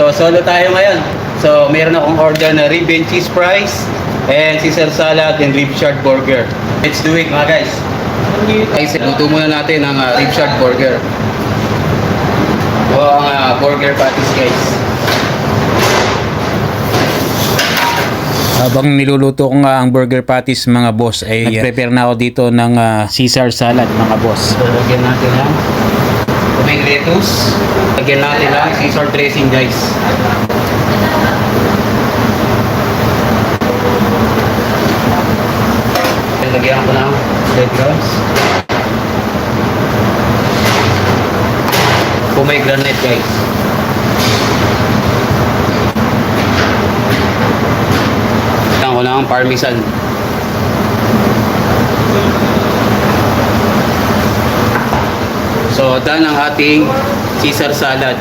So solo tayo ngayon. So meron akong order na rib and cheese fries and Caesar salad and rib shard burger. Let's do it mga guys. Guys, luto muna natin ang rib shard burger. O ang burger patties guys. Habang niluluto ko nga ang burger patties mga boss, ay nag-prepare na ako dito ng Caesar salad mga boss. So lagyan natin ng kuming lettuce. Lagyan natin ng Caesar dressing guys. Lagyan ko ng breadcrumbs. Pomegranate guys. Lagyan ko ng parmesan. So, done ang ating Caesar salad. Caesar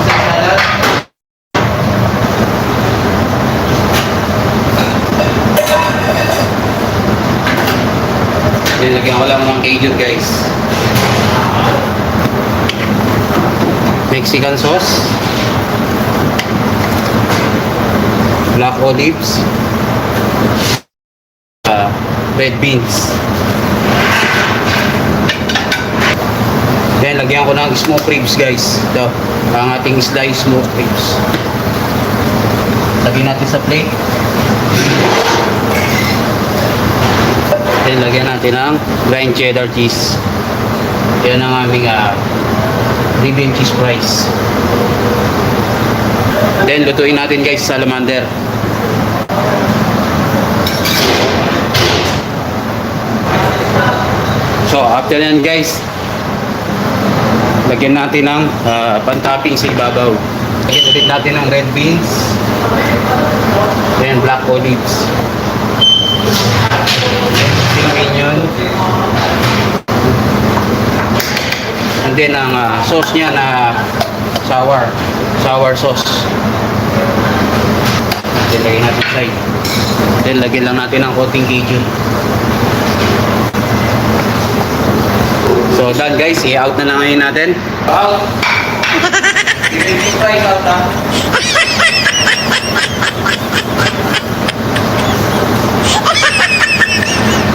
salad. Lagyan ko lang ng Cajun guys. Mexican sauce. Black olives. Red beans. Then lagyan ko ng smoked ribs guys. Ito, ang ating sliced smoked ribs. Lagyan natin sa plate. Then lagyan natin ng grind cheddar cheese. Yan ang aming rib and cheese fries. Then lutuin natin guys sa salamander. So after yan guys, lagyan natin ng pan-topping sa ibabaw. Lagyan ulit natin ng red beans. Then black olives. Spring onion. And then ang sauce niya na sour sauce. Then lagyan natin side. Then lagyan lang natin ng konting Cajun. So done guys, i-out na lang ngayon natin. Out! Yung fries out ha.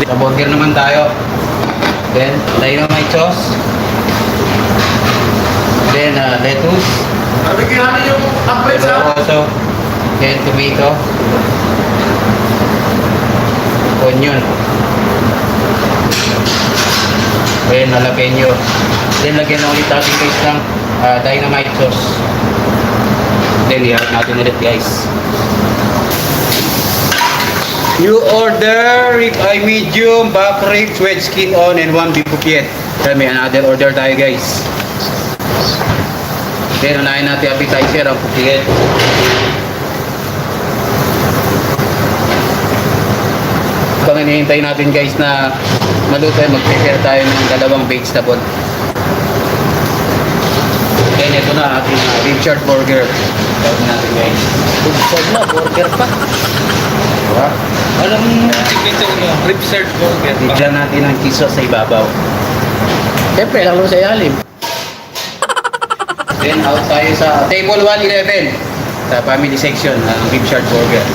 Sa burger naman tayo. Then, dynamite sauce. Then, lettuce. Nabigyan yung ampres ha? Also, then tomato. Onion. Then, jalapeno. Then, lagyan na ulit natin guys ng dynamite sauce. Then, i-add natin ulit guys. You order ribeye medium, back ribs, wedge skin on, and 1 beef bouquet. Then may another order tayo guys. Then unahin natin appetizer ang bouquet. Pag hinihintay natin guys na maluto, mag-prepare tayo ng dalawang vegetable. Then ito na ating rib shard burger. Tawag natin guys. Rib shard na, burger pa. Diba? Anong signature nyo? Rib shard burger. Bigyan natin ng cheese sauce sa ibabaw. Siyempre, lang naman sa ilalim. Then out tayo sa table 111 sa family section ng rib shard burger.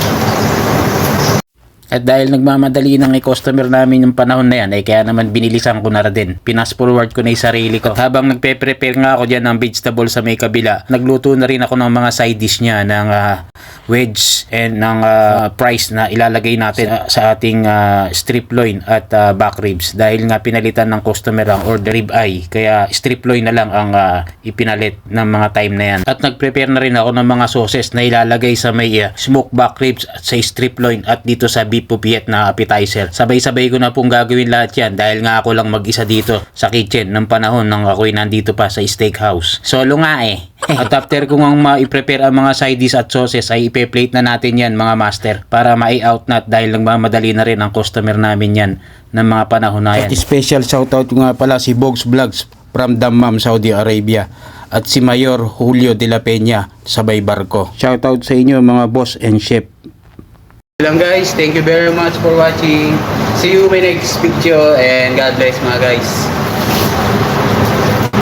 At dahil nagmamadali ng customer namin yung panahon na yan, ay kaya naman binilisan ko na din. Pinas forward ko na yung sarili ko. At habang nagpe-prepare nga ako dyan ng vegetable sa may kabila, nagluto na rin ako ng mga side dish niya ng wedge and ng fries na ilalagay natin sa ating strip loin at back ribs. Dahil nga pinalitan ng customer ang order rib eye, kaya strip loin na lang ang ipinalit ng mga time na yan. At nagprepare na rin ako ng mga sauces na ilalagay sa may smoked back ribs at sa strip loin at dito sa beef pupiet na appetizer. Sabay-sabay ko na pong gagawin lahat yan dahil nga ako lang mag-isa dito sa kitchen ng panahon nang ako'y nandito pa sa steakhouse. Solo nga eh. At after ko nga ma-prepare ang mga side dish at sauces ay ipe-plate na natin yan mga master para ma-out na dahil nagmamadali na rin ang customer namin yan ng mga panahon na yan. At special shoutout ko nga pala si Bogs Vlogs from Dammam, Saudi Arabia at si Mayor Julio de la Peña sa Baybarko. Shoutout sa inyo mga boss and chef. Lang guys, thank you very much for watching. See you in my next video and God bless mga guys.